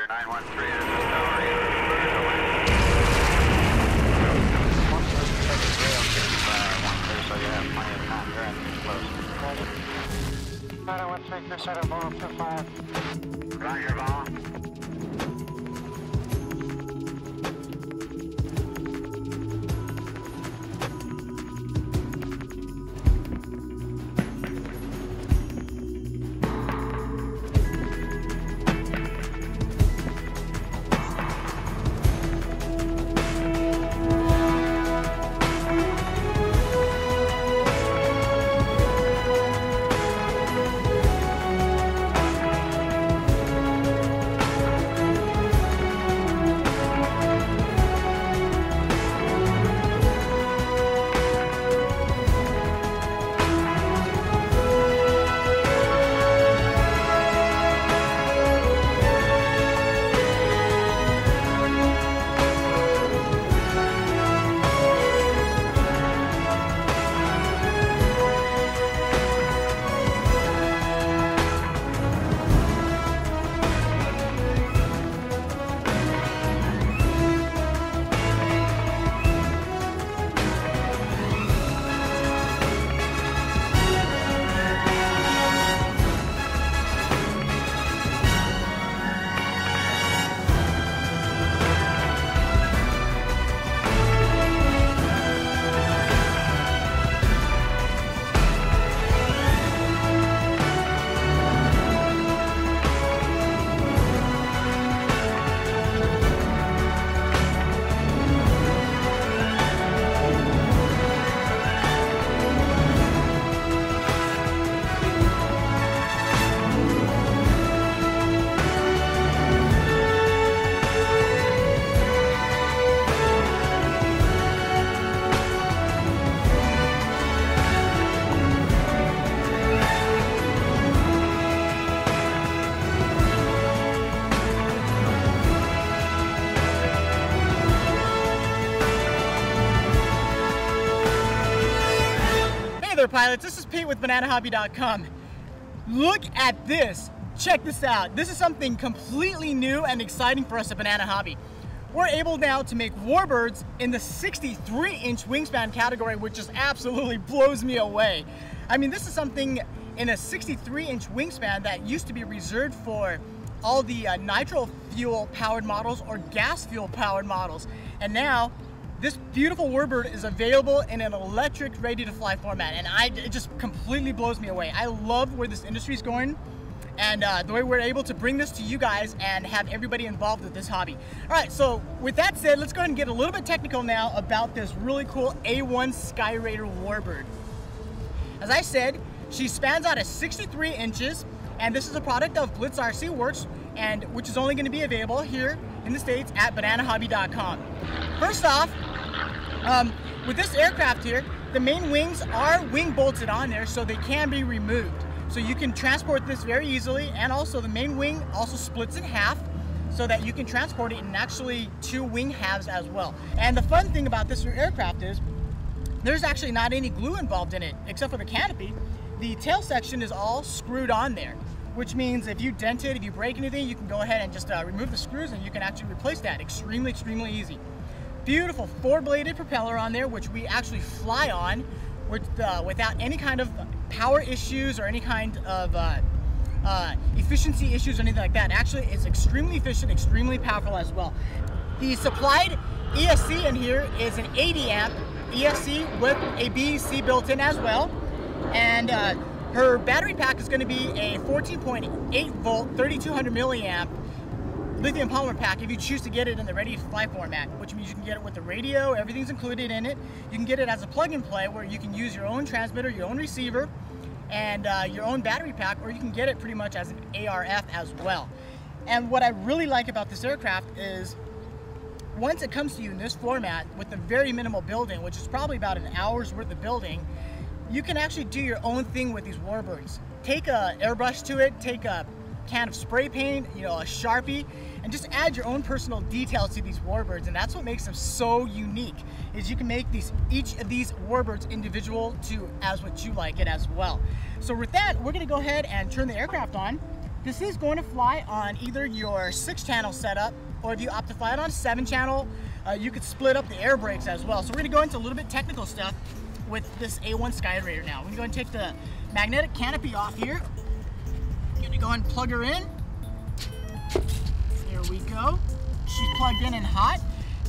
913 is discovery. So you have plenty of time. Your engine's close. 913, Crusader, move 25. Roger, ball. there, pilots. This is Pete with BananaHobby.com. Look at this. Check this out. This is something completely new and exciting for us at Banana Hobby. We're able now to make warbirds in the 63-inch wingspan category, which just absolutely blows me away. I mean, this is something in a 63-inch wingspan that used to be reserved for all the nitro fuel powered models or gas fuel powered models. And now this beautiful warbird is available in an electric ready to fly format. And it just completely blows me away. I love where this industry is going and the way we're able to bring this to you guys and have everybody involved with this hobby. All right, so with that said, let's go ahead and get a little bit technical now about this really cool A1 SKYRAIDER warbird. As I said, she spans out at 63 inches, and this is a product of Blitz RC Works, and which is only going to be available here in the States at BananaHobby.com. First off, with this aircraft here, the main wings are wing bolted on there, so they can be removed. So you can transport this very easily, and also the main wing also splits in half so that you can transport it in actually two wing halves as well. And the fun thing about this aircraft is there's actually not any glue involved in it except for the canopy. The tail section is all screwed on there, which means if you dent it, if you break anything, you can go ahead and just remove the screws and you can actually replace that extremely, extremely easy. Beautiful four-bladed propeller on there, which we actually fly on without any kind of power issues or any kind of efficiency issues or anything like that. Actually, it's extremely efficient, extremely powerful as well. The supplied ESC in here is an 80 amp ESC with a BEC built in as well. And her battery pack is going to be a 14.8 volt, 3200 milliamp lithium polymer pack if you choose to get it in the ready to fly format, which means you can get it with the radio, everything's included in it. You can get it as a plug and play where you can use your own transmitter, your own receiver, and your own battery pack, or you can get it pretty much as an ARF as well. And what I really like about this aircraft is once it comes to you in this format with the very minimal building, which is probably about an hour's worth of building, you can actually do your own thing with these warbirds. Take a airbrush to it, take a can of spray paint, a Sharpie, and just add your own personal details to these warbirds. And that's what makes them so unique, is you can make each of these warbirds individual to as what you like it as well. So with that, we're gonna go ahead and turn the aircraft on. This is going to fly on either your 6-channel setup, or if you opt to fly it on 7-channel, you could split up the air brakes as well. So we're gonna go into a little bit technical stuff with this A1 SKYRAIDER now. We're gonna go and take the magnetic canopy off here. Gonna go and plug her in. There we go. She's plugged in and hot.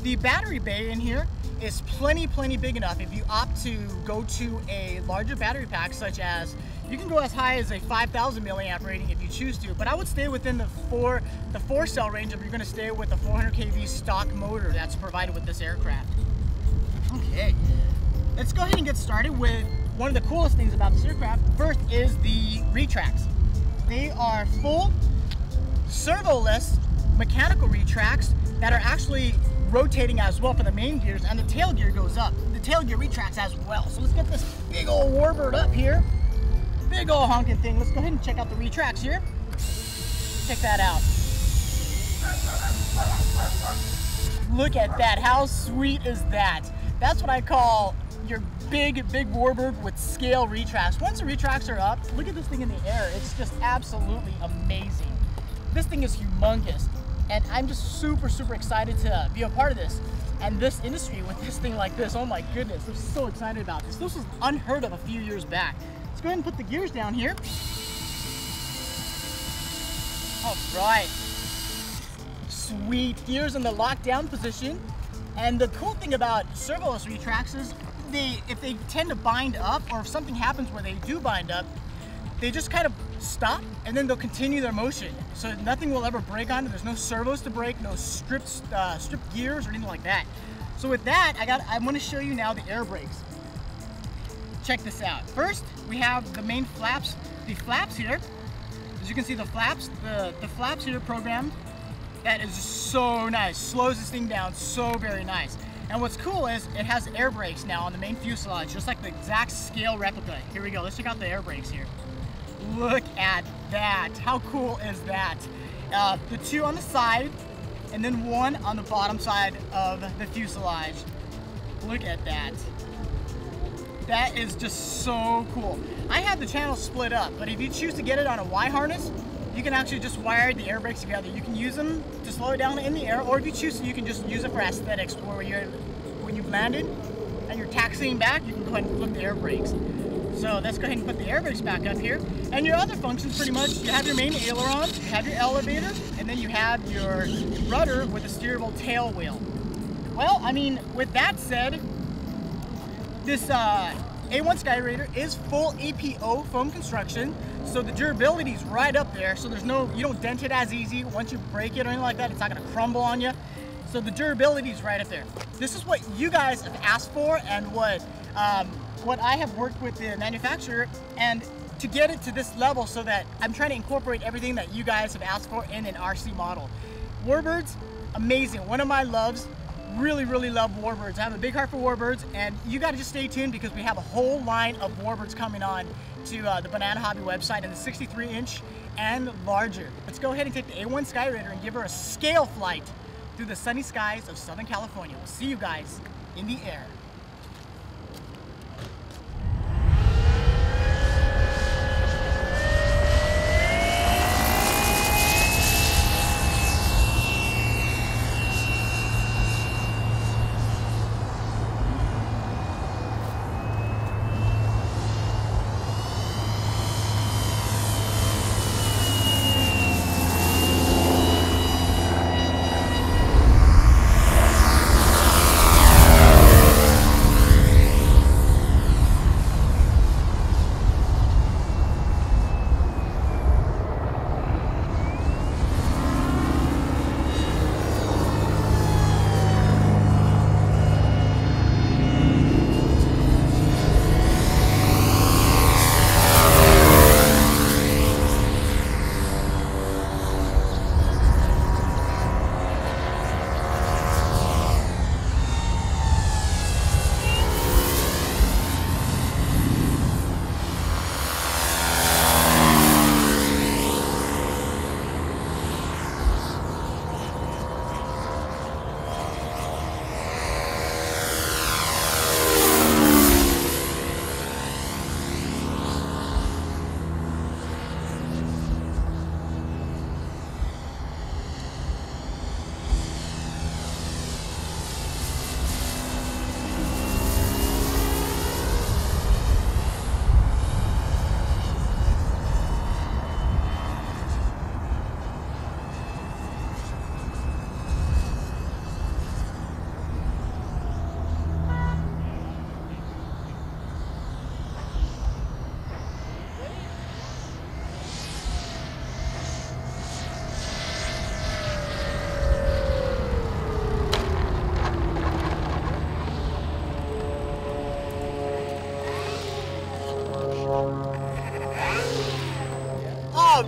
The battery bay in here is plenty big enough if you opt to go to a larger battery pack, such as, you can go as high as a 5,000 milliamp rating if you choose to, but I would stay within the 4-cell range if you're going to stay with the 400 kV stock motor that's provided with this aircraft. Okay, let's go ahead and get started with one of the coolest things about this aircraft. First is the retracts. They are full servoless mechanical retracts that are actually rotating as well for the main gears, and the tail gear goes up. The tail gear retracts as well. So let's get this big old warbird up here. Big old honking thing. Let's go ahead and check out the retracts here. Check that out. Look at that. How sweet is that? That's what I call your big warbird with scale retracts. Once the retracts are up, look at this thing in the air. It's just absolutely amazing. This thing is humongous, and I'm just super excited to be a part of this and this industry with this thing like this. Oh my goodness, I'm so excited about this. This was unheard of a few years back. Let's go ahead and put the gears down here. All right. Sweet. Gears in the lockdown position. And the cool thing about servoless retracts is if they tend to bind up, or if something happens where they do bind up, they just kind of stop and then they'll continue their motion. So nothing will ever break on it. There's no servos to break, no stripped gears or anything like that. So with that, I'm going to show you now the air brakes. Check this out. First, we have the main flaps. The flaps here, as you can see, the flaps here programmed. That is just so nice. Slows this thing down so very nice. And what's cool is it has air brakes now on the main fuselage, just like the exact scale replica. Here we go. Let's check out the air brakes here. Look at that. How cool is that? The 2 on the side, and then 1 on the bottom side of the fuselage. Look at that. That is just so cool. I have the channel split up, but if you choose to get it on a Y harness, you can actually just wire the air brakes together. You can use them to slow it down in the air, or if you choose to, you can just use it for aesthetics, where when you've landed and you're taxiing back, you can go ahead and flip the air brakes. So let's go ahead and put the air brakes back up here. And your other functions, pretty much, you have your main aileron, you have your elevator, and then you have your rudder with a steerable tail wheel. Well, I mean, with that said, this A1 SKYRAIDER is full EPO foam construction, so the durability is right up there. So you don't dent it as easy. Once you break it or anything like that, it's not going to crumble on you. So the durability is right up there. This is what you guys have asked for, and what I have worked with the manufacturer, and to get it to this level, so that I'm trying to incorporate everything that you guys have asked for in an RC model. Warbirds, amazing. One of my loves. Really love warbirds. I have a big heart for warbirds, and you got to just stay tuned, because we have a whole line of warbirds coming on to the Banana Hobby website in the 63-inch and larger. Let's go ahead and take the A1 SKYRAIDER and give her a scale flight through the sunny skies of Southern California. We'll see you guys in the air.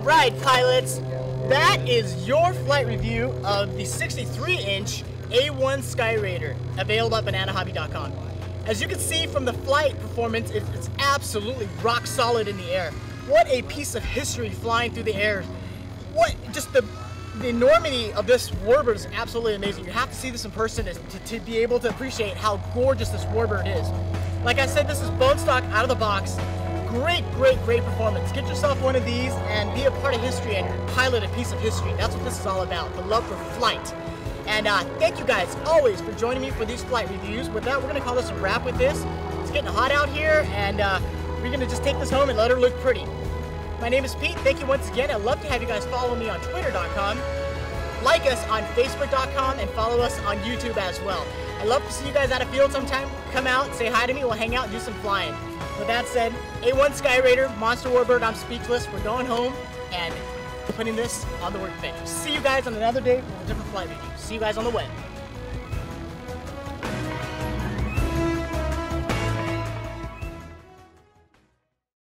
Alright pilots, that is your flight review of the 63-inch A1 SKYRAIDER, available at bananahobby.com. As you can see from the flight performance, it's absolutely rock solid in the air. What a piece of history flying through the air. What, just the enormity of this warbird is absolutely amazing. You have to see this in person to be able to appreciate how gorgeous this warbird is. Like I said, this is bone stock out of the box. Great performance. Get yourself one of these and be a part of history and pilot a piece of history. That's what this is all about, the love for flight. And thank you guys always for joining me for these flight reviews. With that, we're gonna call this a wrap with this. It's getting hot out here, and we're gonna just take this home and let her look pretty. My name is Pete. Thank you once again. I'd love to have you guys follow me on Twitter.com, like us on Facebook.com, and follow us on YouTube as well. I'd love to see you guys out of field sometime. Come out, say hi to me, we'll hang out and do some flying. With that said, A1 SKYRAIDER, Monster Warbird, I'm speechless. We're going home and putting this on the workbench. See you guys on another day with a different flight review. See you guys on the web.